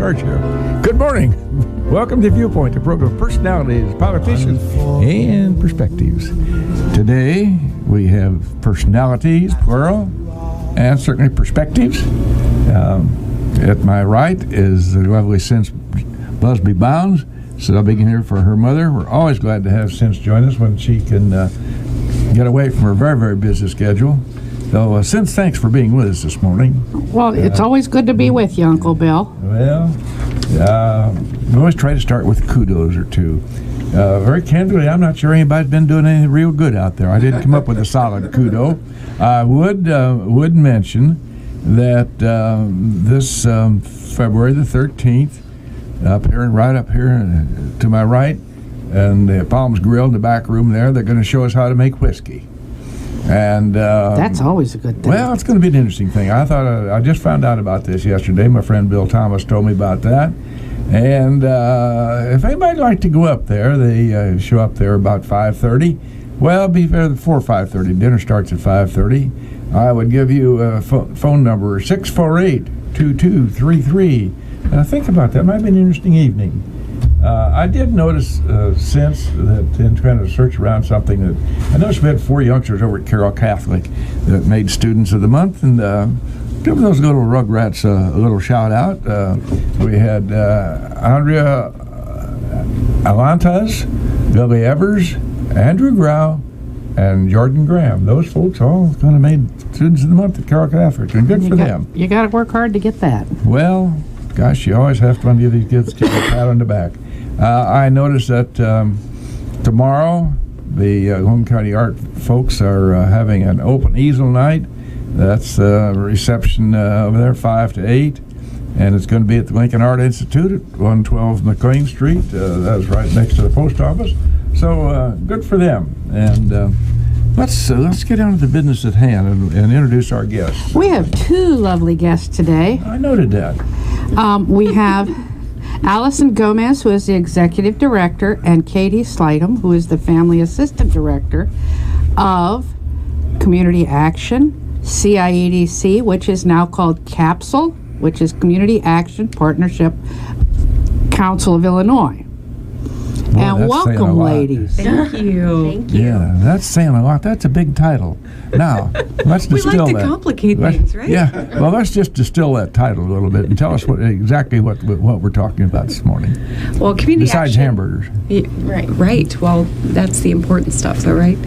charge here. Good morning. Welcome to Viewpoint, a program of personalities, politicians, and perspectives. Today, we have personalities, plural, and certainly perspectives. At my right is the lovely Cindy Bowns. So I'll begin here for her mother. We're always glad to have Cindy join us when she can get away from her very, very busy schedule. So, Cindy, thanks for being with us this morning. Well, it's always good to be with you, Uncle Bill. Well, we always try to start with kudos or two. Very candidly, I'm not sure anybody's been doing anything real good out there. I didn't come up with a solid kudo. I would mention that this February the 13th, right up here to my right, and the Palms Grill in the back room there, they're going to show us how to make whiskey. And that's always a good thing. Well, it's going to be an interesting thing. I just found out about this yesterday. My friend Bill Thomas told me about that. And if anybody'd like to go up there, they show up there about 5:30. Well, be fair, before 5:30. Dinner starts at 5:30. I would give you a phone number, 648-2233. Think about that. Might be an interesting evening. I did notice since that in trying to search around something that I noticed we had 4 youngsters over at Carroll Catholic that made Students of the Month, and give those little rugrats a little shout out. We had Andrea Alantas, Billy Evers, Andrew Grau, and Jordan Graham. Those folks all kind of made Students of the Month at Carroll Catholic, and good for them. You got to work hard to get that. Well, gosh, you always have to give these kids a pat on the back. I noticed that tomorrow the Home County Art folks are having an open easel night. That's a reception over there, 5 to 8, and it's going to be at the Lincoln Art Institute at 112 McLean Street. That's right next to the post office. So good for them. And let's get down to the business at hand and introduce our guests. We have 2 lovely guests today. I noted that. We have Alison Gomez, who is the Executive Director, and Katie Slightom, who is the Family Assistant Director of Community Action, CIEDC, which is now called CAPSUL, which is Community Action Partnership Council of Illinois. And welcome, ladies. Thank you. Thank you. Yeah, that's saying a lot. That's a big title. Now, let's distill that. We like to complicate things, right? Yeah. Well, let's just distill that title a little bit and tell us exactly what we're talking about this morning. Well, community besides action, hamburgers. Right. Well, that's the important stuff, though, right?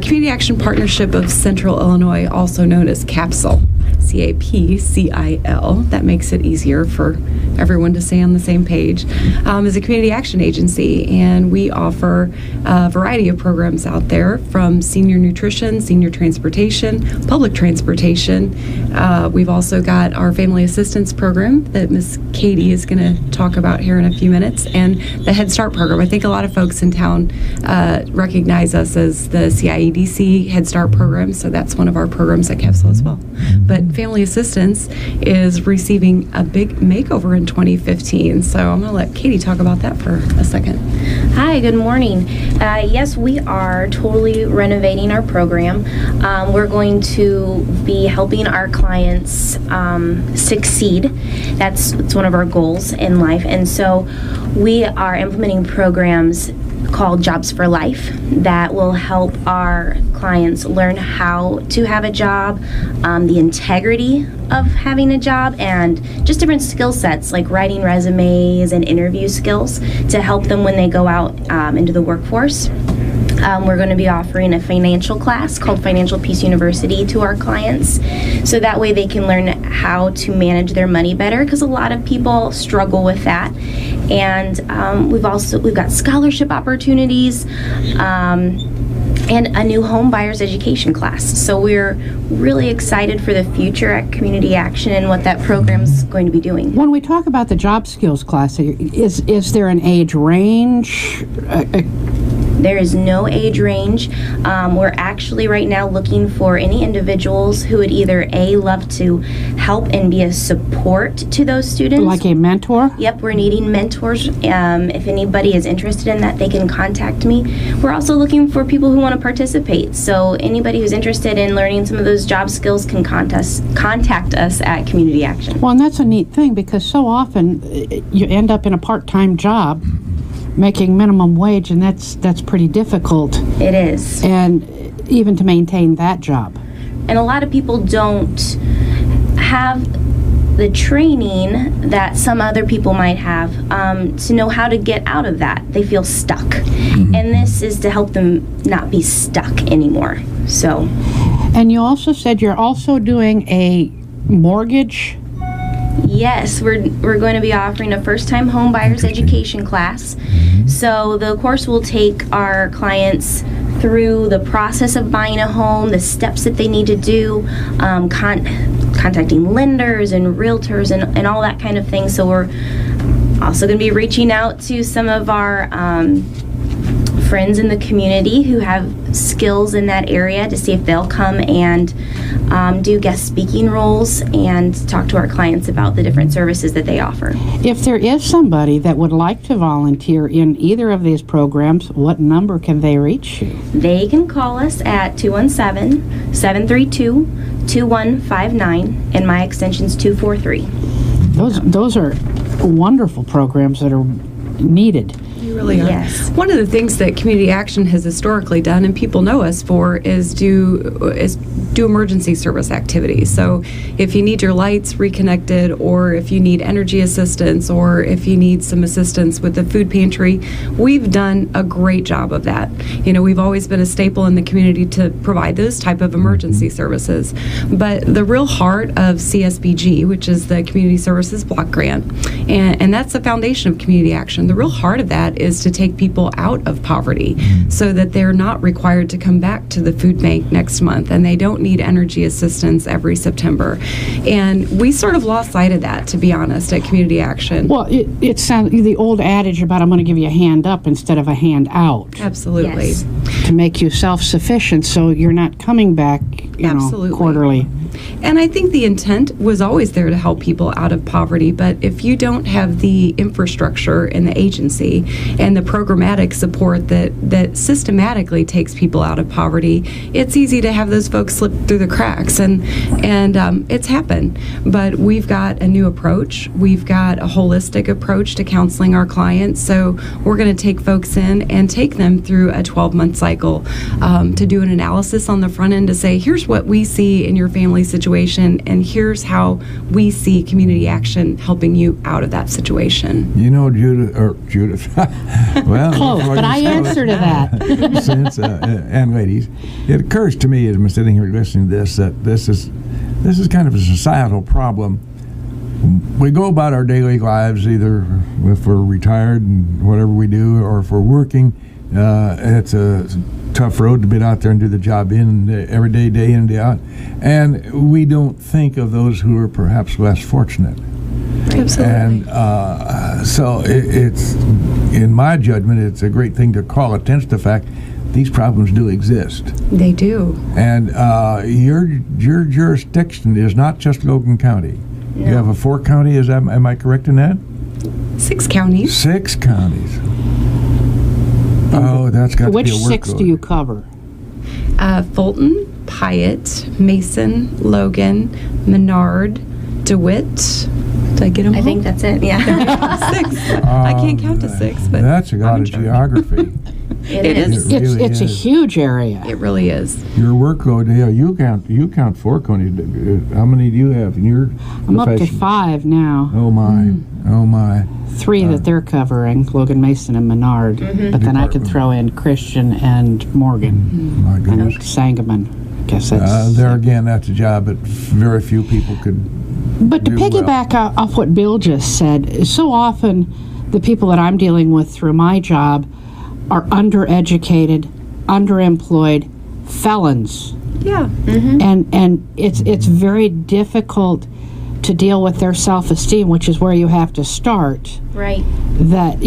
Community Action Partnership of Central Illinois, also known as CAPSIL, CAPCIL. That makes it easier for everyone to stay on the same page. Is a community action agency, and we offer a variety of programs out there, from senior nutrition, senior transportation, public transportation. We've also got our family assistance program that Miss Katie is going to talk about here in a few minutes, and the Head Start program. I think a lot of folks in town recognize us as the CIEDC Head Start program, so that's one of our programs at CAPSUL as well. But family assistance is receiving a big makeover in 2015, so I'm going to let Katie talk about that for a second. Hi, good morning. Yes, we are totally renovating our program. We're going to be helping our clients succeed. That's one of our goals in life. And so we are implementing programs called Jobs for Life that will help our clients learn how to have a job, the integrity of having a job, and just different skill sets like writing resumes and interview skills to help them when they go out into the workforce. We're going to be offering a financial class called Financial Peace University to our clients, so that way they can learn how to manage their money better, because a lot of people struggle with that. And we've got scholarship opportunities and a new home buyer's education class. So we're really excited for the future at Community Action and what that program's going to be doing. When we talk about the job skills class, is there an age range? There is no age range. We're actually right now looking for any individuals who would either love to help and be a support to those students. Like a mentor? Yep, we're needing mentors. If anybody is interested in that, they can contact me. We're also looking for people who want to participate. So anybody who's interested in learning some of those job skills can contact us at Community Action. Well, and that's a neat thing, because so often you end up in a part-time job making minimum wage, and that's pretty difficult. It is. And even to maintain that job. And a lot of people don't have the training that some other people might have to know how to get out of that. They feel stuck. And this is to help them not be stuck anymore. So. And you also said you're also doing a mortgage. Yes, we're going to be offering a first-time home buyers education class. So the course will take our clients through the process of buying a home, the steps that they need to do, contacting lenders and realtors and all that kind of thing. So we're also going to be reaching out to some of our friends in the community who have skills in that area to see if they'll come and do guest speaking roles and talk to our clients about the different services that they offer. If there is somebody that would like to volunteer in either of these programs, what number can they reach you? They can call us at 217-732-2159, and my extension's 243. Those are wonderful programs that are needed. You really are. Yes. One of the things that Community Action has historically done, and people know us for, is do emergency service activities. So if you need your lights reconnected, or if you need energy assistance, or if you need some assistance with the food pantry, we've done a great job of that. You know, we've always been a staple in the community to provide those type of emergency services. But the real heart of CSBG, which is the Community Services Block Grant, and that's the foundation of Community Action, the real heart of that is to take people out of poverty so that they're not required to come back to the food bank next month, and they don't need energy assistance every September. And we sort of lost sight of that, to be honest, at Community Action. Well, it sounds the old adage about I'm going to give you a hand up instead of a hand out. Absolutely. Yes. To make you self-sufficient so you're not coming back, Absolutely. Quarterly. And I think the intent was always there to help people out of poverty, but if you don't have the infrastructure and the agency and the programmatic support that systematically takes people out of poverty, it's easy to have those folks slip through the cracks, and it's happened. But we've got a new approach. We've got a holistic approach to counseling our clients, so we're going to take folks in and take them through a 12-month cycle to do an analysis on the front end to say, here's what we see in your family situation, and here's how we see Community Action helping you out of that situation. You know, Judith, well, Close, but I answer to that. Since, and ladies, it occurs to me as I'm sitting here listening to this that this is kind of a societal problem. We go about our daily lives, either if we're retired and whatever we do, or if we're working. It's a tough road to get out there and do the job every day, day in and day out. And we don't think of those who are perhaps less fortunate. Absolutely. And so it's, in my judgment, it's a great thing to call attention to the fact these problems do exist. They do. And your jurisdiction is not just Logan County. No. You have a 4-county, am I correct in that? 6 counties. 6 counties. Oh, that's got Which to be a workload. 6 do you cover? Fulton, Piatt, Mason, Logan, Menard, DeWitt. Did I get them all? I think that's it, yeah. 6. I can't count to 6, but that's a lot I'm of in charge. geography. It is. It really It's a is. huge area. It really is. Your workload, yeah, you count 4 counties. How many do you have in your I'm up to profession? 5 now. Oh my, oh my. 3 that they're covering, Logan, Mason, and Menard. But then I could throw in Christian and Morgan My and goodness. Sangamon. I guess that's... There again, that's a job that very few people could. But to do well. piggyback off what Bill just said, so often the people that I'm dealing with through my job are undereducated, underemployed, felons. Yeah. And it's very difficult to deal with their self-esteem, which is where you have to start. Right. That,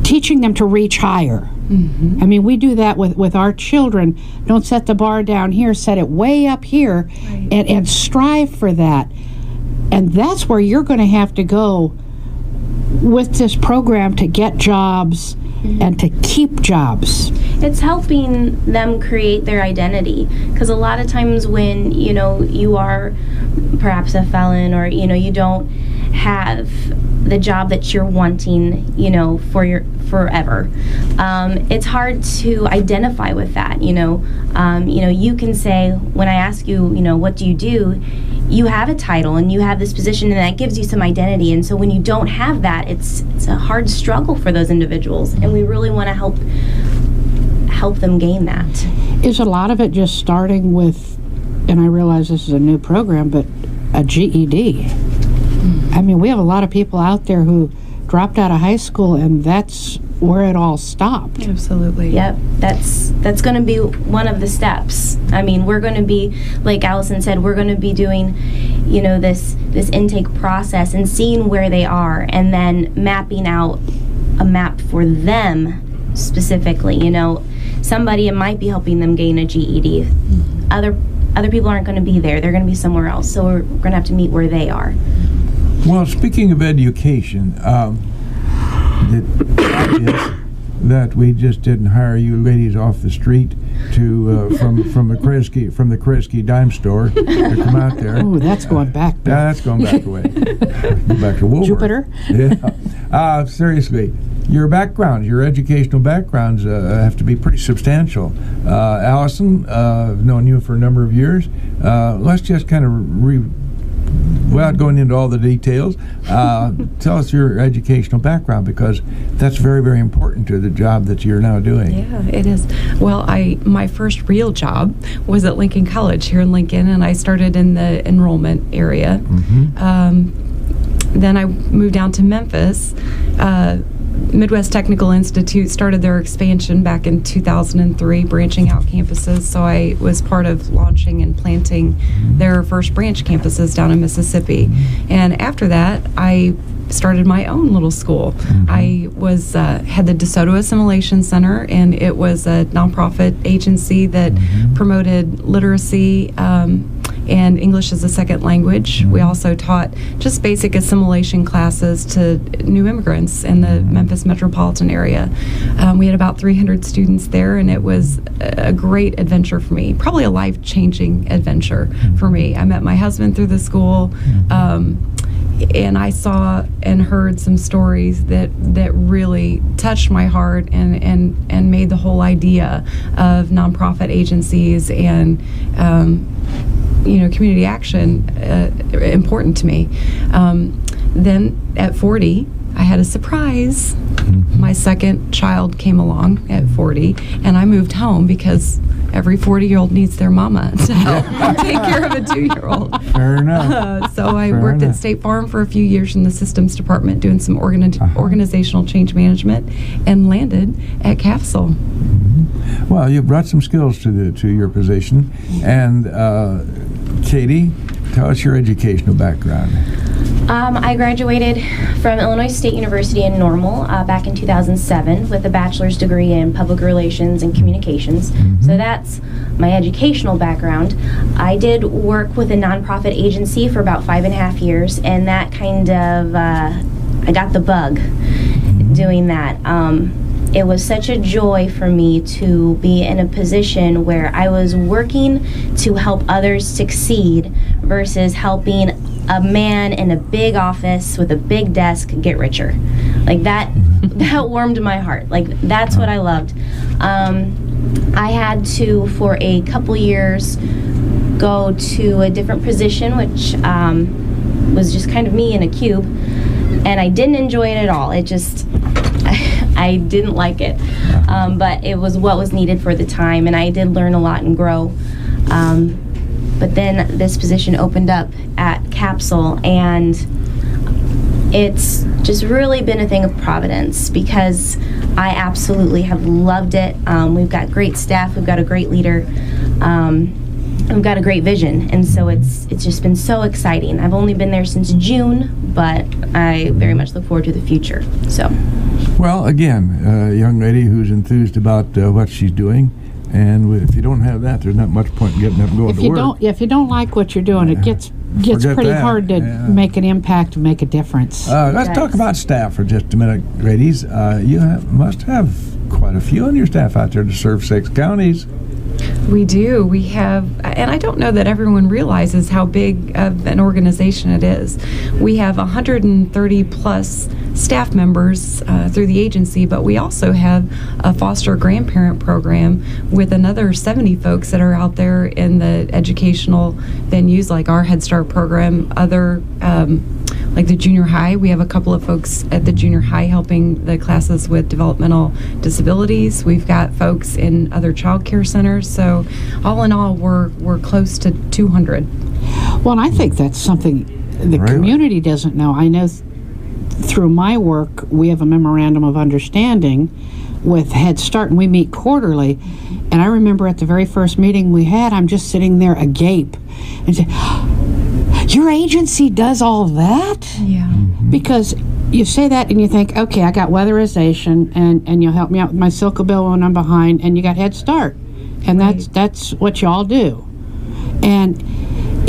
teaching them to reach higher. I mean, we do that with our children. Don't set the bar down here, set it way up here, and strive for that. And that's where you're going to have to go with this program to get jobs and to keep jobs. It's helping them create their identity, because a lot of times when you are perhaps a felon, or you don't have the job that you're wanting for your forever, it's hard to identify with that. You can say, when I ask you, what do, you have a title and you have this position, and that gives you some identity. And so when you don't have that, it's a hard struggle for those individuals, and we really want to help them gain that. Is a lot of it just starting with, and I realize this is a new program, but a GED? I mean, we have a lot of people out there who dropped out of high school, and that's where it all stopped. Absolutely. Yep, that's going to be one of the steps. I mean, we're going to be, like Alison said, we're going to be doing, this intake process and seeing where they are, and then mapping out a map for them specifically. Somebody, it might be helping them gain a GED. Other people aren't going to be there. They're going to be somewhere else. So we're going to have to meet where they are. Well, speaking of education, the obvious that we just didn't hire you ladies off the street to from the Kresge dime store to come out there. Oh, that's going back. Yeah, that's going back away. Go back to Woolworth. Jupiter. Yeah. Seriously, your educational backgrounds have to be pretty substantial. Alison, I've known you for a number of years. Let's just kind of without going into all the details, tell us your educational background, because that's very, very important to the job that you're now doing. Yeah, it is. Well, my first real job was at Lincoln College here in Lincoln, and I started in the enrollment area. Then I moved down to Memphis. Midwest Technical Institute started their expansion back in 2003, branching out campuses. So I was part of launching and planting their first branch campuses down in Mississippi. And after that, I started my own little school. I was had the DeSoto Assimilation Center, and it was a nonprofit agency that promoted literacy and English as a second language. We also taught just basic assimilation classes to new immigrants in the Memphis metropolitan area. We had about 300 students there, and it was a great adventure for me, probably a life-changing adventure for me. I met my husband through the school, and I saw and heard some stories that really touched my heart and made the whole idea of nonprofit agencies and community action important to me. Then at 40, I had a surprise. My second child came along at 40, and I moved home because every 40-year-old needs their mama to help take care of a 2-year-old. Fair enough. So I worked at State Farm for a few years in the systems department doing some organizational change management, and landed at Capsule. Well, you brought some skills to your position. And Katie, tell us your educational background. I graduated from Illinois State University in Normal back in 2007 with a bachelor's degree in public relations and communications. So that's my educational background. I did work with a nonprofit agency for about 5.5 years, and that kind of, I got the bug doing that. It was such a joy for me to be in a position where I was working to help others succeed versus helping a man in a big office with a big desk get richer. Like that warmed my heart. Like that's what I loved. I had to, for a couple years, go to a different position, which was just kind of me in a cube, and I didn't enjoy it at all. It just, I didn't like it, but it was what was needed for the time, and I did learn a lot and grow. But then this position opened up at Capsule, and it's just really been a thing of providence because I absolutely have loved it. We've got great staff, we've got a great leader, we've got a great vision, and so it's just been so exciting. I've only been there since June, but I very much look forward to the future. So. Well, again, a young lady who's enthused about what she's doing, and if you don't have that, there's not much point in getting up and going to work. If you don't like what you're doing, it gets pretty hard to make an impact and make a difference. Let's talk about staff for just a minute, ladies. You must have quite a few on your staff out there to serve 6 counties. We do. We have, and I don't know that everyone realizes how big of an organization it is. We have 130 plus staff members through the agency, but we also have a foster grandparent program with another 70 folks that are out there in the educational venues like our Head Start program, other like the junior high. We have a couple of folks at the junior high helping the classes with developmental disabilities. We've got folks in other child care centers. So all in all, we're close to 200. Well, and I think that's something the community doesn't know. I know through my work, we have a memorandum of understanding with Head Start, and we meet quarterly. And I remember at the very first meeting we had, I'm just sitting there agape and say, your agency does all that? Yeah. Because you say that and you think, okay, I got weatherization and you'll help me out with my Silco bill when I'm behind, and you got Head Start. And that's what y'all do. And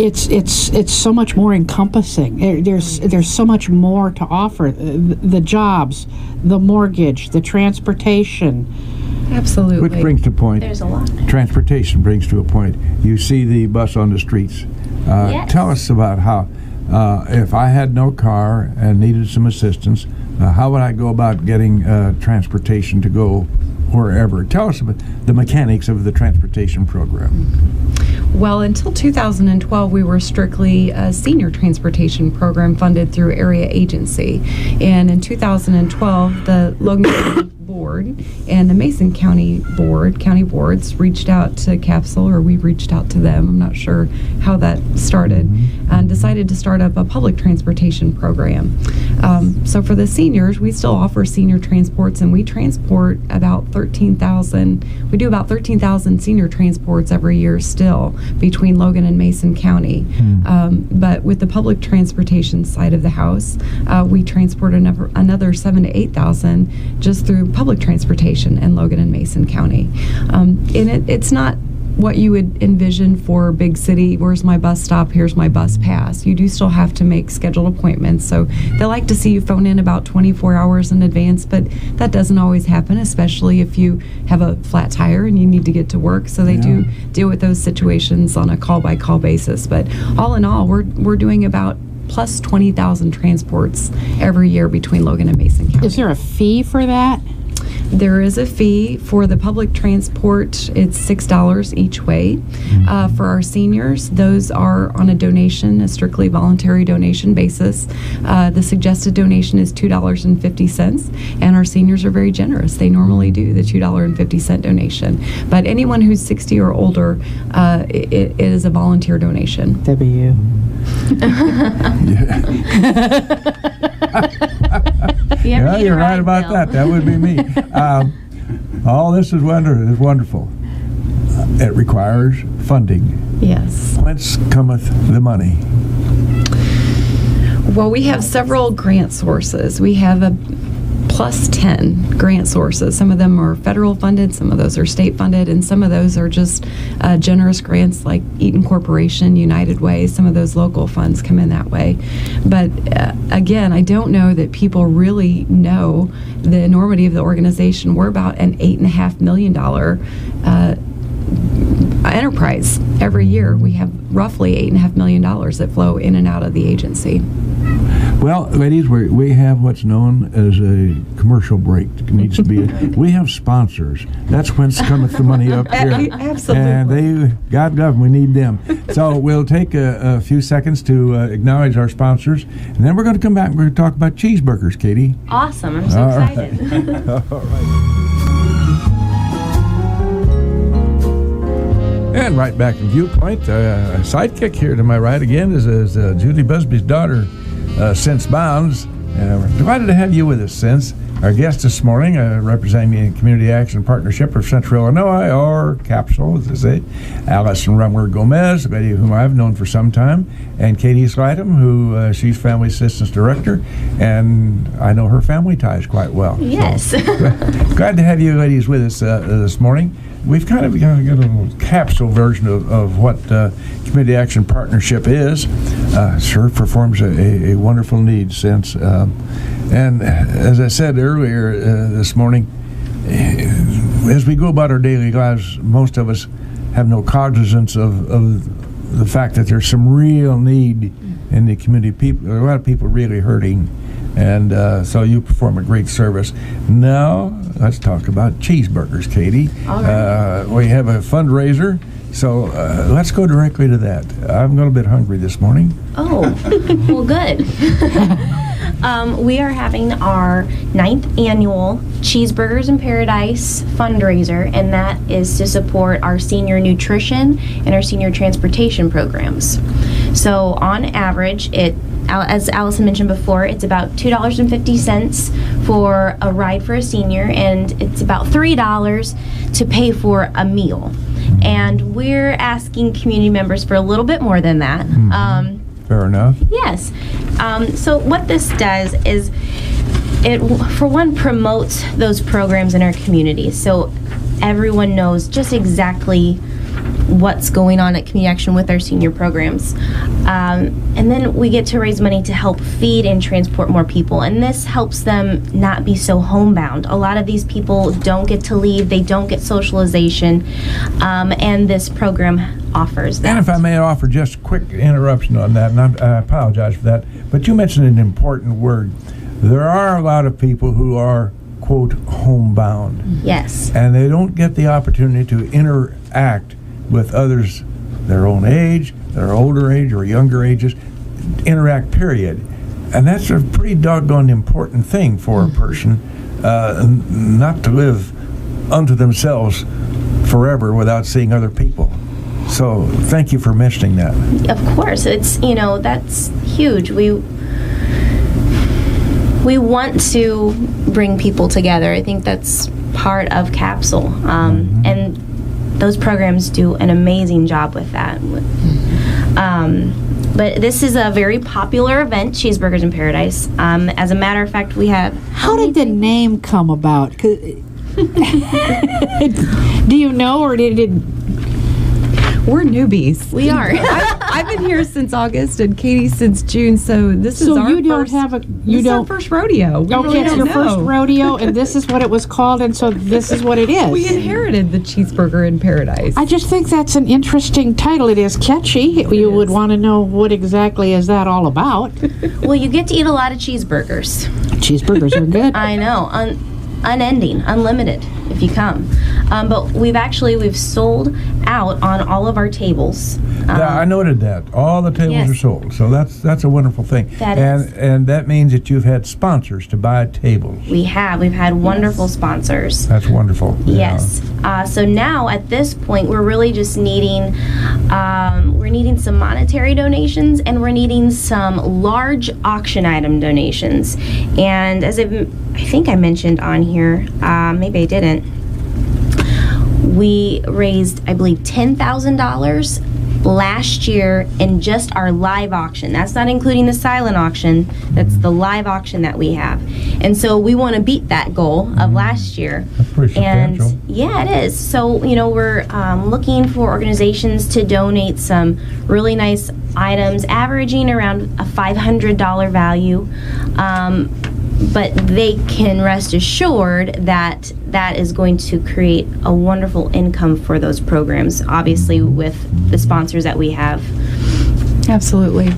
it's so much more encompassing. There's so much more to offer. The jobs, the mortgage, the transportation. Absolutely. Which brings to a point. There's a lot. Transportation brings to a point. You see the bus on the streets. Yes. Tell us about how, if I had no car and needed some assistance, how would I go about getting transportation to go wherever? Tell us about the mechanics of the transportation program. Well, until 2012, we were strictly a senior transportation program funded through area agency. And in 2012, the Logan County Board and the Mason County boards reached out to Capsule, or we reached out to them, I'm not sure how that started, and decided to start up a public transportation program. So for the seniors, we still offer senior transports, and we transport about 13,000. We do about 13,000 senior transports every year still between Logan and Mason County. But with the public transportation side of the house, we transport another 7,000 to 8,000 just through public transportation in Logan and Mason County. And it's not what you would envision for big city, where's my bus stop, here's my bus pass. You do still have to make scheduled appointments, so they like to see you phone in about 24 hours in advance, but that doesn't always happen, especially if you have a flat tire and you need to get to work, so they do deal with those situations on a call-by-call basis. But all in all, we're doing about plus 20,000 transports every year between Logan and Mason County. Is there a fee for that? There is a fee for the public transport. It's $6 each way. For our seniors, those are on a strictly voluntary donation basis. The suggested donation is $2.50, and our seniors are very generous. They normally do the $2.50 donation. But anyone who's 60 or older, it is a volunteer donation. W. Yeah, you're right about that. That would be me. All this is wonderful. It requires funding. Yes. Whence cometh the money? Well, we have several grant sources. We have a plus 10 grant sources. Some of them are federal funded, some of those are state funded, and some of those are just generous grants like Eaton Corporation, United Way. Some of those local funds come in that way. But again, I don't know that people really know the enormity of the organization. We're about an $8.5 million enterprise every year. We have roughly $8.5 million that flow in and out of the agency. Well, ladies, we have what's known as a commercial break. It needs to be. We have sponsors. That's whence cometh the money up here. Absolutely. And God, we need them. So we'll take a few seconds to acknowledge our sponsors, and then we're going to come back and we're going to talk about cheeseburgers, Katie. Awesome. I'm so excited. All right. And right back in Viewpoint, a sidekick here to my right again is Judy Busby's daughter, Bowns. We're delighted to have you with us, Cinth. Our guest this morning, representing the Community Action Partnership of Central Illinois, or CAPSUL, as they say, Alison Gomez, a lady whom I've known for some time, and Katie Slightom, who she's Family Assistance Director, and I know her family ties quite well. Yes. So, glad to have you ladies with us this morning. We've kind of got a little capsule version of what Community Action Partnership is. Sure performs a wonderful need since. And as I said earlier this morning, as we go about our daily lives, most of us have no cognizance of the fact that there's some real need in the community. There are a lot of people really hurting, and so you perform a great service. Now, let's talk about cheeseburgers, Katie. All right. We have a fundraiser, so let's go directly to that. I'm a little bit hungry this morning. Oh, well, good. We are having our 9th annual Cheeseburgers in Paradise fundraiser, and that is to support our senior nutrition and our senior transportation programs. So on average, as Alison mentioned before, it's about $2.50 for a ride for a senior, and it's about $3 to pay for a meal. And we're asking community members for a little bit more than that. Fair enough. Yes. So what this does is it, for one, promotes those programs in our community. So everyone knows just exactly what's going on at Community Action with our senior programs. And then we get to raise money to help feed and transport more people. And this helps them not be so homebound. A lot of these people don't get to leave. They don't get socialization. And this program offers that. And if I may offer just a quick interruption on that, and I apologize for that, but you mentioned an important word. There are a lot of people who are, quote, homebound. Yes. And they don't get the opportunity to interact with others their own age, their older age, or younger ages, interact, period. And that's a pretty doggone important thing for a person, not to live unto themselves forever without seeing other people. So thank you for mentioning that. Of course, it's, that's huge. We want to bring people together. I think that's part of CAPSUL. And those programs do an amazing job with that. But this is a very popular event, Cheeseburgers in Paradise. As a matter of fact, we have... How did the name come about? Do you know, or did it... We're newbies. We are. I've been here since August and Katie since June, so this is our first rodeo. It's your first rodeo, and this is what it was called, and so this is what it is. We inherited the Cheeseburger in Paradise. I just think that's an interesting title. It is catchy. You would want to know what exactly is that all about. Well, you get to eat a lot of cheeseburgers. Cheeseburgers are good. I know. Unending, unlimited, if you come. But we've sold out on all of our tables. I noted that. All the tables are sold. So that's a wonderful thing. And that means that you've had sponsors to buy tables. We have. We've had wonderful sponsors. That's wonderful. Yes. So now at this point, we're really just needing some monetary donations, and we're needing some large auction item donations. And as I think I mentioned on here, maybe I didn't, we raised, I believe, $10,000 last year in just our live auction. That's not including the silent auction. That's the live auction that we have. And so we want to beat that goal of last year. That's pretty substantial. And yeah, it is. So, we're looking for organizations to donate some really nice items, averaging around a $500 value. But they can rest assured that that is going to create a wonderful income for those programs, obviously with the sponsors that we have. Absolutely.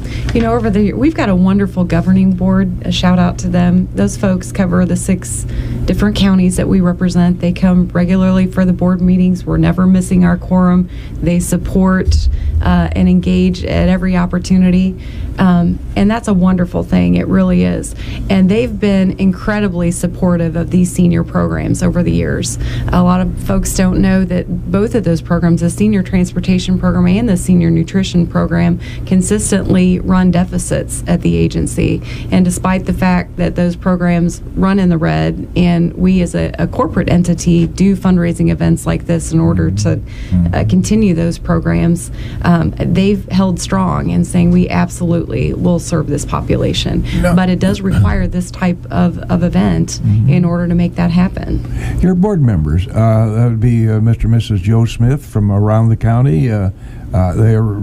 Over the year, we've got a wonderful governing board. A shout out to them. Those folks cover the 6 different counties that we represent. They come regularly for the board meetings. We're never missing our quorum. They support and engage at every opportunity. And that's a wonderful thing. It really is. And they've been incredibly supportive of these senior programs over the years. A lot of folks don't know that both of those programs, the senior transportation program and the senior nutrition program, consistently run deficits at the agency. And despite the fact that those programs run in the red, and we as a corporate entity do fundraising events like this in order to continue those programs, they've held strong in saying we absolutely will serve this population. No. But it does require this type of event in order to make that happen. Your board members, that would be Mr. and Mrs. Joe Smith from around the county. They are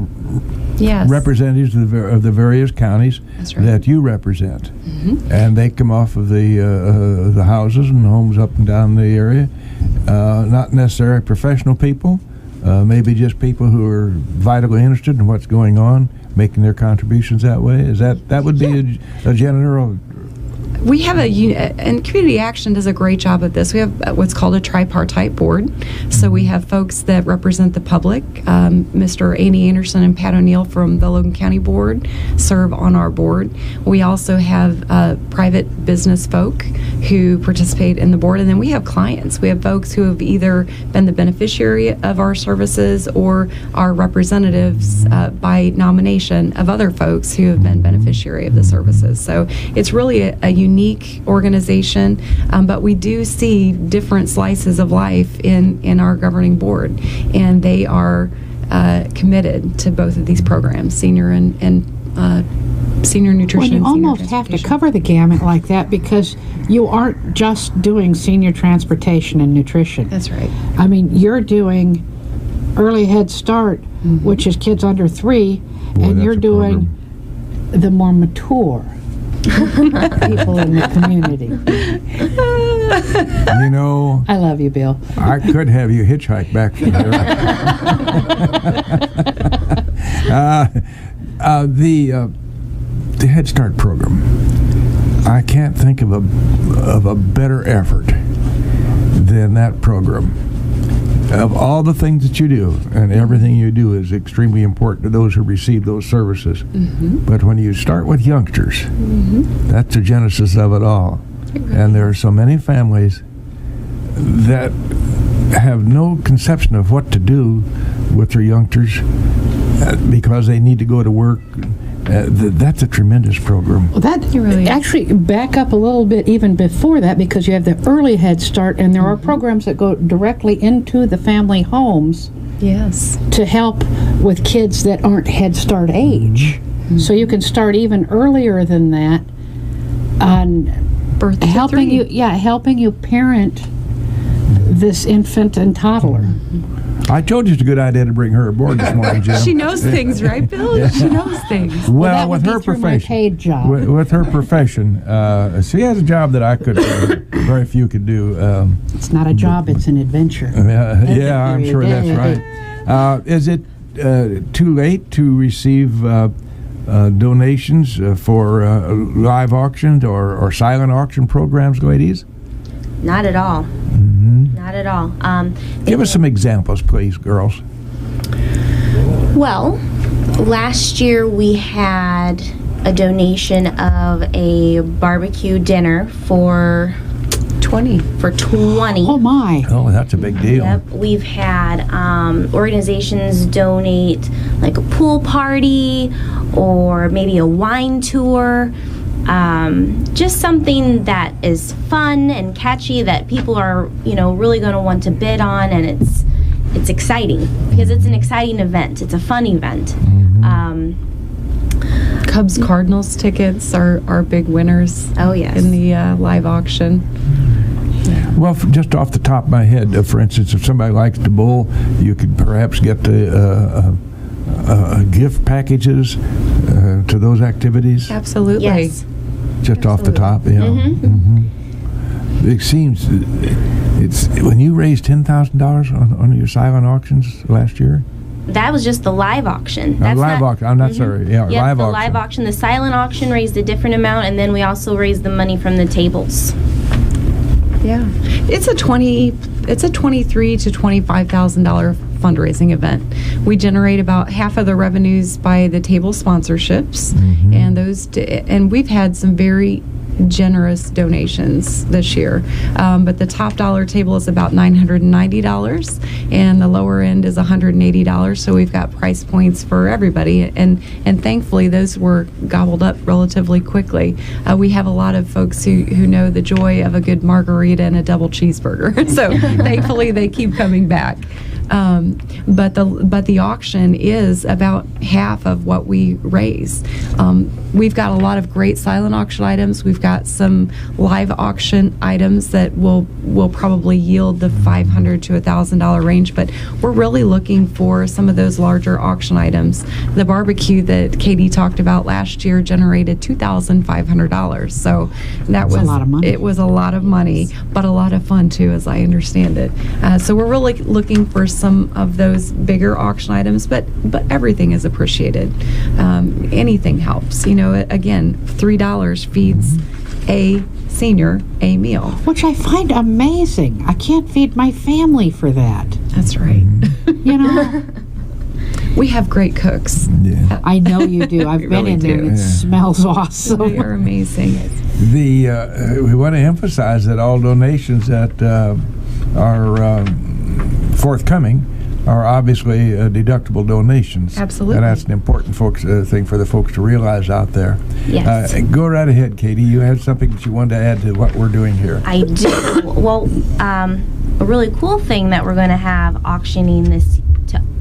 Yes. representatives of the various counties That's right. that you represent. And they come off of the houses and homes up and down the area. Not necessarily professional people, maybe just people who are vitally interested in what's going on, making their contributions that way. Is that would be a general? We have and Community Action does a great job of this. We have what's called a tripartite board. So we have folks that represent the public. Mr. Andy Anderson and Pat O'Neill from the Logan County Board serve on our board. We also have private business folk who participate in the board. And then we have clients. We have folks who have either been the beneficiary of our services or are representatives by nomination of other folks who have been beneficiary of the services. So it's really a unique organization, but we do see different slices of life in our governing board, and they are committed to both of these programs, senior and senior nutrition. Well, you and senior almost have to transportation. cover the gamut like that because you aren't just doing senior transportation and nutrition. That's right. I mean, you're doing early Head Start, which is kids under 3, and that's you're a doing the more mature people in the community. You know, I love you, Bill. I could have you hitchhike back from there. The Head Start program. I can't think of a better effort than that program. Of all the things that you do, and everything you do is extremely important to those who receive those services. But when you start with youngsters, that's the genesis of it all. And there are so many families that have no conception of what to do with their youngsters because they need to go to work. That's a tremendous program. Well, that really is. actually back up a little bit even before that, because you have the early Head Start, and there are programs that go directly into the family homes Yes. to help with kids that aren't Head Start age. So you can start even earlier than that on Birth to helping 3. helping you parent this infant and toddler. I told you it's a good idea to bring her aboard this morning, Jim. She knows things, right, Bill? She knows things. Well, that would with be her through my profession, paid job. with her profession, she has a job that I could, very few could do. It's not a job; it's an adventure. Yeah, I'm sure that's right. Is it too late to receive donations for live auctions or silent auction programs, ladies? Not at all. Not at all. Give us some examples, please, girls. Well, last year we had a donation of a barbecue dinner for 20. 20. Oh my! Oh, that's a big deal. Yep, we've had organizations donate like a pool party or maybe a wine tour. Just something that is fun and catchy that people are, really going to want to bid on, and it's exciting because it's an exciting event. It's a fun event. Cubs Cardinals tickets are big winners. Oh, yes. In the live auction. Well, just off the top of my head, for instance, if somebody likes to bowl, you could perhaps get the gift packages to those activities. Absolutely. Yes. Just off the top, yeah. It seems it's when you raised $10,000 on your silent auctions last year. That was just the live auction. Live auction. I'm not sorry. Yeah, Yep, live the auction. live auction. The silent auction raised a different amount, and then we also raised the money from the tables. Yeah. It's a 20 it's a $23,000 to $25,000 fundraising event. We generate about half of the revenues by the table sponsorships, and we've had some very generous donations this year. But the top dollar table is about $990, and the lower end is $180. So we've got price points for everybody, and thankfully those were gobbled up relatively quickly. We have a lot of folks who know the joy of a good margarita and a double cheeseburger. So thankfully they keep coming back. But the auction is about half of what we raise. We've got a lot of great silent auction items. We've got some live auction items that will probably yield the $500 to $1,000 range, but we're really looking for some of those larger auction items. The barbecue that Katie talked about last year generated $2,500. So that was a lot of money. It was a lot of money, but a lot of fun too, as I understand it. So we're really looking for some of those bigger auction items, but everything is appreciated. Anything helps. Again, $3 feeds a senior a meal. Which I find amazing. I can't feed my family for that. That's right. We have great cooks. Yeah. I know you do. I've been really in there. do. It smells awesome. They are amazing. We want to emphasize that all donations that are forthcoming are obviously deductible donations. Absolutely. And that's an important thing for the folks to realize out there. Yes. Go right ahead, Katie. You had something that you wanted to add to what we're doing here. I do. Well, a really cool thing that we're going to have auctioning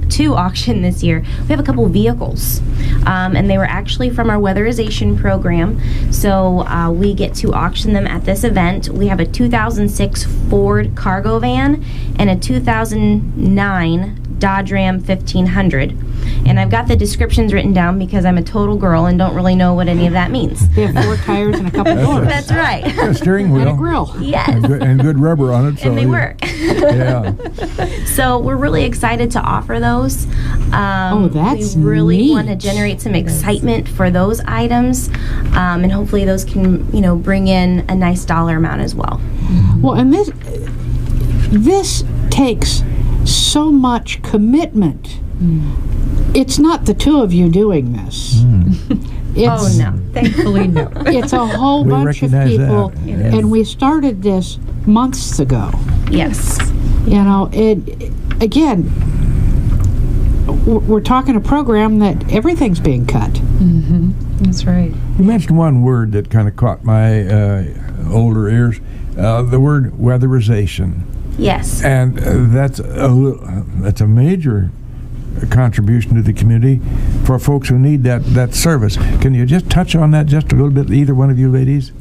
to auction this year, we have a couple vehicles, and they were actually from our weatherization program, so we get to auction them at this event. We have a 2006 Ford cargo van and a 2009 Dodge Ram 1500, and I've got the descriptions written down because I'm a total girl and don't really know what any of that means. They have 4 tires and a couple doors. That's right. A steering wheel. And a grill. Yes. And good rubber on it. So And they work. Yeah. So we're really excited to offer those. That's We really neat. want to generate some excitement for those items, and hopefully those can, bring in a nice dollar amount as well. Well, and this takes so much commitment. It's not the two of you doing this. It's, No. Thankfully, no. It's a whole We bunch of recognize people, that. It is. and we started this months ago. Yes. Again, we're talking a program that everything's being cut. That's right. You mentioned one word that kind of caught my older ears, the word weatherization. Yes. And that's a major contribution to the community for folks who need that service. Can you just touch on that just a little bit, either one of you ladies?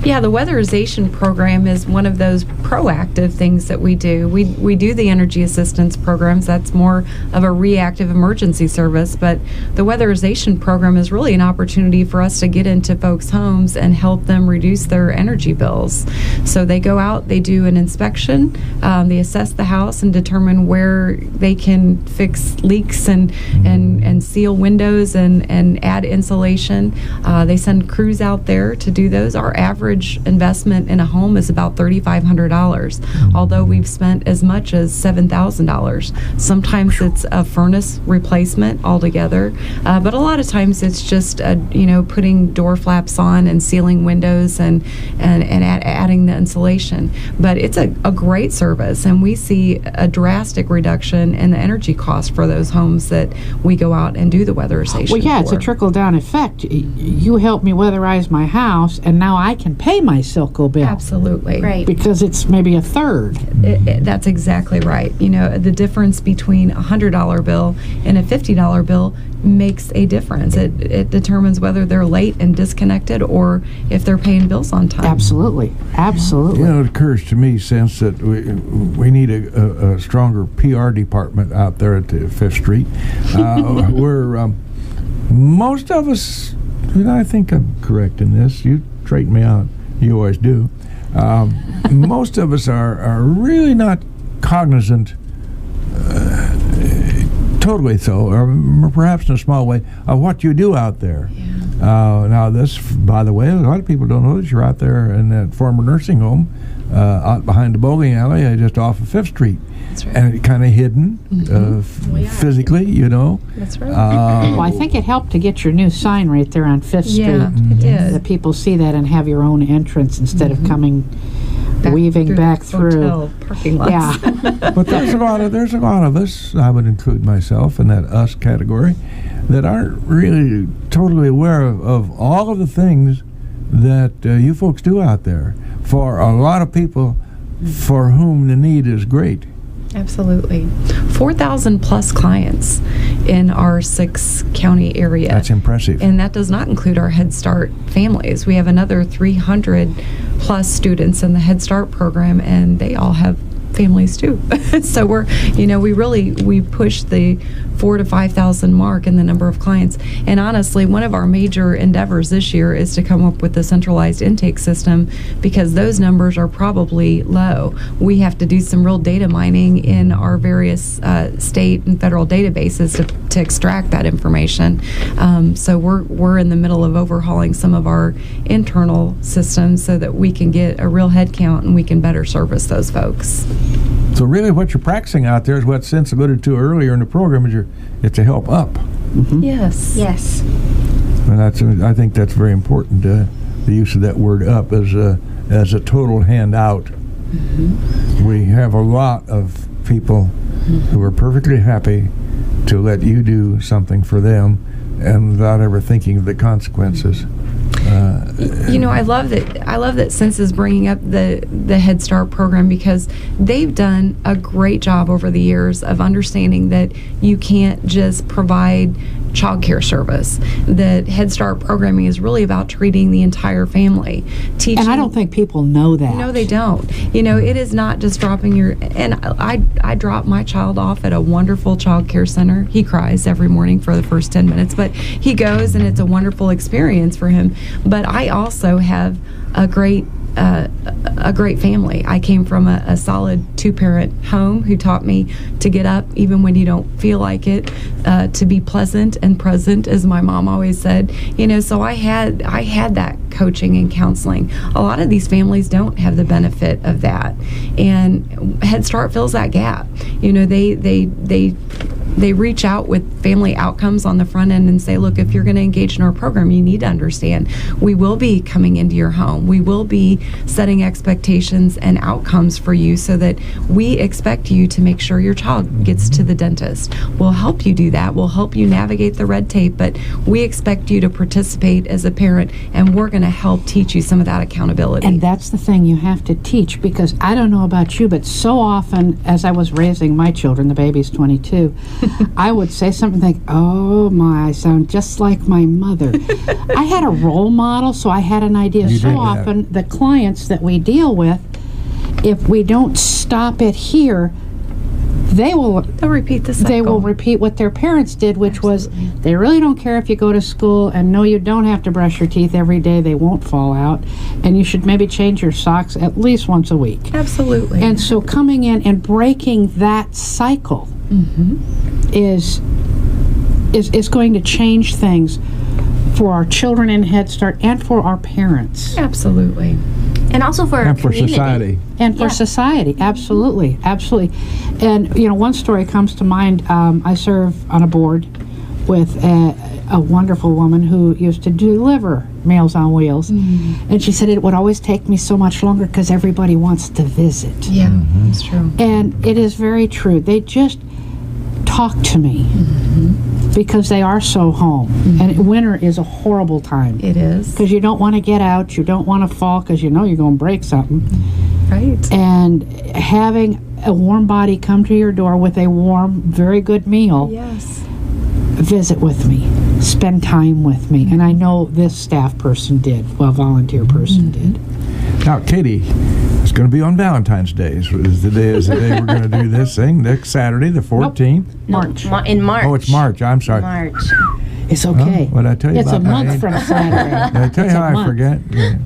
Yeah, the weatherization program is one of those proactive things that we do. We do the energy assistance programs. That's more of a reactive emergency service, but the weatherization program is really an opportunity for us to get into folks' homes and help them reduce their energy bills. So they go out, they do an inspection, they assess the house and determine where they can fix leaks and seal windows and add insulation. They send crews out there to do those. Our average investment in a home is about $3,500, although we've spent as much as $7,000. Sometimes it's a furnace replacement altogether, but a lot of times it's just putting door flaps on and sealing windows and adding the insulation. But it's a great service, and we see a drastic reduction in the energy cost for those homes that we go out and do the weatherization. Well, yeah, it's a for. trickle-down effect. You help me weatherize my house, and now I can pay my Silco bill. Absolutely. Right. Because it's maybe a third. That's exactly right. The difference between a $100 bill and a $50 bill makes a difference. It determines whether they're late and disconnected or if they're paying bills on time. Absolutely. Absolutely. It occurs to me, since that we need a stronger PR department out there at the 5th Street, where most of us, and I think I'm correct in this, you straighten me out, you always do, most of us are really not cognizant, totally so, or perhaps in a small way, of what you do out there. Now this, by the way, a lot of people don't know that you're out there in that former nursing home out behind the bowling alley, just off of 5th Street. That's right. And kind of hidden physically, That's right. Well, I think it helped to get your new sign right there on 5th Yeah, Street. it did. That people see that and have your own entrance instead of coming, weaving back through. Hotel parking lots. Yeah. But there's a lot of us, I would include myself in that us category, that aren't really totally aware of all of the things that you folks do out there for a lot of people for whom the need is great. Absolutely. 4,000 plus clients in our 6-county area. That's impressive. And that does not include our Head Start families. We have another 300 plus students in the Head Start program, and they all have families too. So we push the 4,000 to 5,000 mark in the number of clients. And honestly, one of our major endeavors this year is to come up with a centralized intake system, because those numbers are probably low. We have to do some real data mining in our various state and federal databases to extract that information. So we're in the middle of overhauling some of our internal systems so that we can get a real head count and we can better service those folks. So really what you're practicing out there is what Cynthia alluded to earlier in the program, is it's a help up. Yes. Yes. And I think that's very important, the use of that word up as a total handout. We have a lot of people who are perfectly happy to let you do something for them and without ever thinking of the consequences. I love that Sense is bringing up the Head Start program, because they've done a great job over the years of understanding that you can't just provide child care service. That Head Start programming is really about treating the entire family. Teaching, And I don't think people know that. No, they don't. It is not just dropping and I drop my child off at a wonderful child care center. He cries every morning for the first 10 minutes, but he goes and it's a wonderful experience for him. But I also have a great family. I came from a solid 2-parent home who taught me to get up even when you don't feel like it, to be pleasant and present, as my mom always said. So I had that coaching and counseling. A lot of these families don't have the benefit of that, and Head Start fills that gap. They reach out with family outcomes on the front end and say, look, if you're going to engage in our program, you need to understand we will be coming into your home. We will be setting expectations and outcomes for you so that we expect you to make sure your child gets to the dentist. We'll help you do that. We'll help you navigate the red tape, but we expect you to participate as a parent, and we're going to help teach you some of that accountability. And that's the thing you have to teach, because I don't know about you, but so often as I was raising my children, the baby's 22, I would say something like, oh my, I sound just like my mother. I had a role model, so I had an idea. You So did often the clients that we deal with, if we don't stop it here, they'll repeat the cycle. They will repeat what their parents did, which was they really don't care if you go to school, and no, you don't have to brush your teeth every day. They won't fall out, and you should maybe change your socks at least once a week. Absolutely. And so coming in and breaking that cycle is going to change things for our children in Head Start and for our parents. Absolutely. And also for our And for community. society. And for society, absolutely, absolutely. And, one story comes to mind. I serve on a board with a wonderful woman who used to deliver Meals on Wheels. And she said it would always take me so much longer because everybody wants to visit. Yeah, that's true. And it is very true. They just talk to me because they are so home. And winter is a horrible time. It is. Because you don't want to get out, you don't want to fall because you know you're going to break something. Right. And having a warm body come to your door with a warm, very good meal, Yes. visit with me, spend time with me. And I know this staff person did, volunteer person did. Now, Katie, it's going to be on Valentine's Day. Is the day we're going to do this thing next Saturday, the 14th. March. In March. Oh, it's March. I'm sorry. March. It's okay. What did I tell you It's about a month that? from Saturday. Did I tell you It's how a I month. forget? Yeah.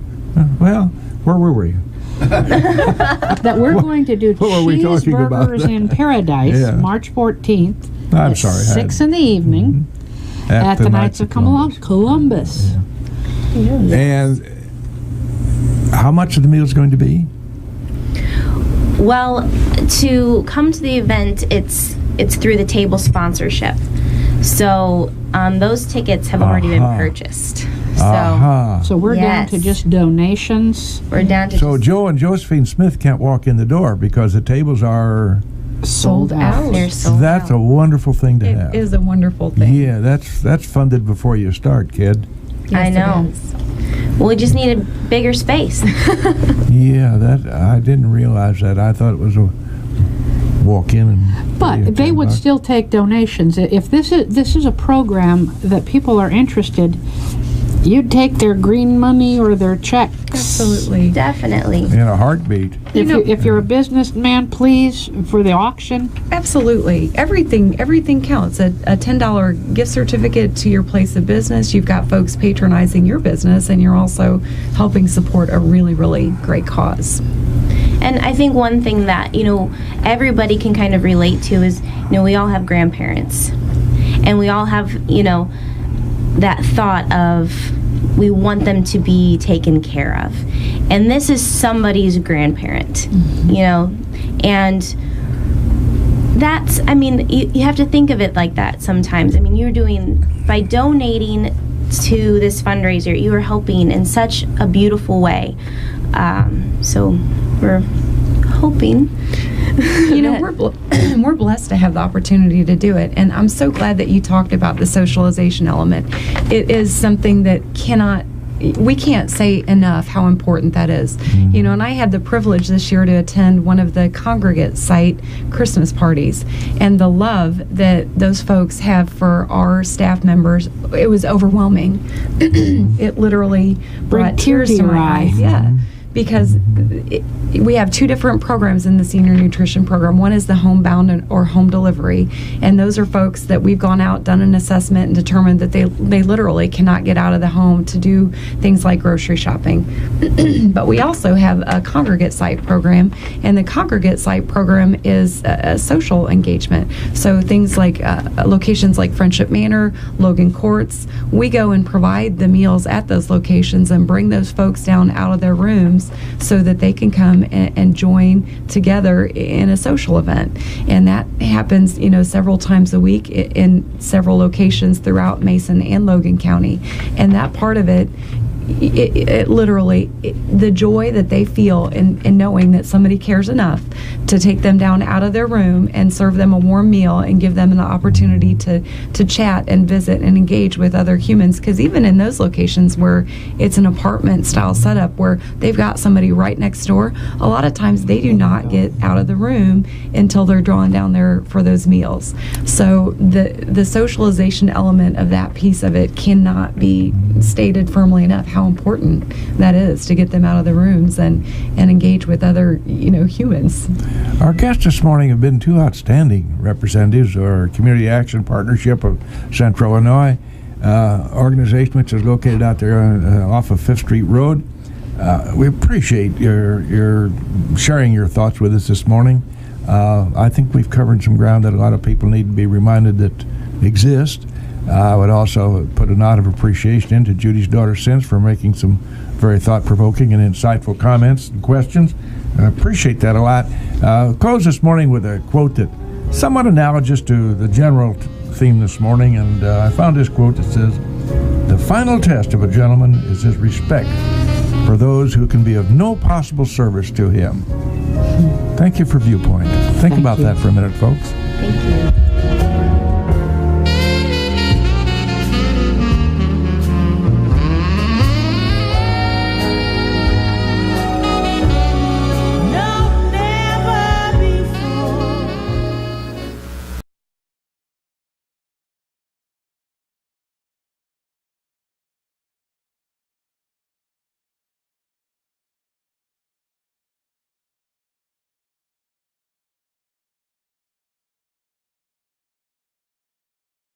Well, where were you? That we're going to do what were we talking about? Cheeseburgers in Paradise, Yeah. March 14th. I'm at sorry. 6 in the evening at the Knights of Columbus. And how much of the meal is going to be? Well, to come to the event, it's through the table sponsorship. So those tickets have already been purchased. So we're down to Yes. just donations. We're down to So just Joe and Josephine Smith can't walk in the door because the tables are... Sold out. they're sold That's out. a wonderful thing to It have. is a wonderful thing. Yeah, that's funded before you start, kid. Yes, I it know. is. Well, we just need a bigger space. Yeah, that I didn't realize that. I thought it was a walk in and... pay you But they would $10. still take donations. If this is a program that people are interested, you'd take their green money or their checks. Absolutely. Definitely. In a heartbeat. If you're a businessman, please, for the auction. Absolutely. Everything counts. A $10 gift certificate to your place of business. You've got folks patronizing your business, and you're also helping support a really, really great cause. And I think one thing that, everybody can kind of relate to is, we all have grandparents. And we all have, that thought of we want them to be taken care of. And this is somebody's grandparent, and that's, you have to think of it like that sometimes. You're by donating to this fundraiser, you are helping in such a beautiful way. So we're hoping. We're blessed to have the opportunity to do it, and I'm so glad that you talked about the socialization element. It is something that we can't say enough how important that is. And I had the privilege this year to attend one of the congregate site Christmas parties, and the love that those folks have for our staff members, it was overwhelming. It literally brought tears to my eyes. Yeah. Because we have two different programs in the senior nutrition program. One is the homebound or home delivery, and those are folks that we've gone out, done an assessment, and determined that they literally cannot get out of the home to do things like grocery shopping. But we also have a congregate site program, and the congregate site program is a social engagement. So things like locations like Friendship Manor, Logan Courts, we go and provide the meals at those locations and bring those folks down out of their rooms so that they can come and join together in a social event. And that happens, several times a week in several locations throughout Mason and Logan County. And that part of it, it literally, the joy that they feel in knowing that somebody cares enough to take them down out of their room and serve them a warm meal and give them the opportunity to chat and visit and engage with other humans. Because even in those locations where it's an apartment style setup where they've got somebody right next door, a lot of times they do not get out of the room until they're drawn down there for those meals. So the socialization element of that piece of it cannot be stated firmly enough how important that is to get them out of the rooms and engage with other humans. Our guests this morning have been two outstanding representatives of our Community Action Partnership of Central Illinois organization, which is located out there off of 5th Street Road. We appreciate your sharing your thoughts with us this morning. I think we've covered some ground that a lot of people need to be reminded that exist. I would also put a nod of appreciation into Judy's daughter, Cinth, for making some very thought-provoking and insightful comments and questions. I appreciate that a lot. Close this morning with a quote that somewhat analogous to the general theme this morning, and I found this quote that says, "The final test of a gentleman is his respect for those who can be of no possible service to him." Thank you for Viewpoint. Think about that for a minute, folks. Thank you.